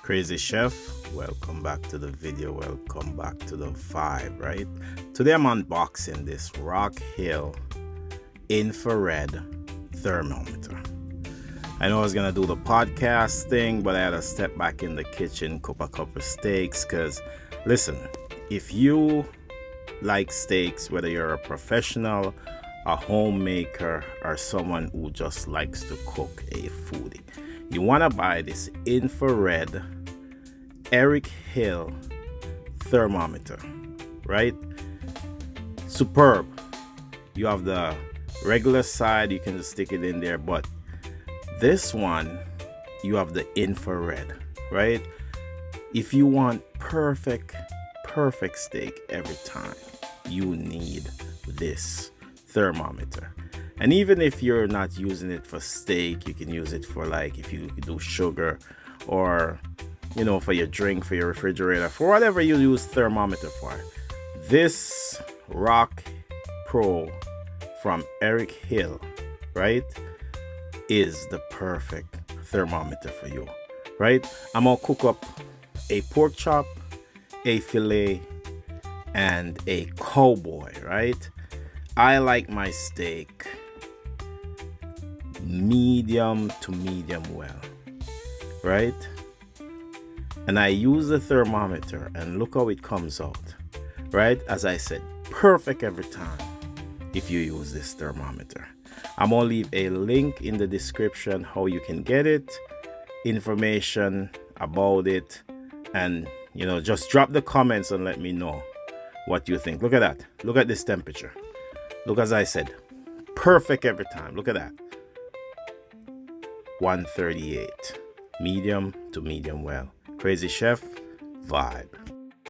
Crazy Chef, welcome back to the video, welcome back to the vibe, right? Today I'm unboxing this ROOKPRO infrared thermometer. I know I was gonna do the podcast thing, but I had to step back in the kitchen, cook a couple steaks, because listen, if you like steaks, whether you're a professional, a homemaker, or someone who just likes to cook, a foodie, you want to buy this infrared ERICKHILL thermometer, right? Superb. You have the regular side, you can just stick it in there, but this one, you have the infrared, right? If you want perfect steak every time, you need this thermometer. And even if you're not using it for steak, you can use it for, like, if you do sugar, or you know, for your drink, for your refrigerator, for whatever you use thermometer for. This ROOKPRO from ERICKHILL, right, is the perfect thermometer for you, right? I'm gonna cook up a pork chop, a fillet, and a cowboy, right? I like my steak medium to medium well, right? And I use the thermometer and look how it comes out, right? As I said, perfect every time if you use this thermometer. I'm gonna leave a link in the description how you can get it, information about it, and you know, just drop the comments and let me know what you think. Look at that. Look at this temperature. Look, as I said, perfect every time. Look at that. 138, medium to medium well. Crazy Chef vibe.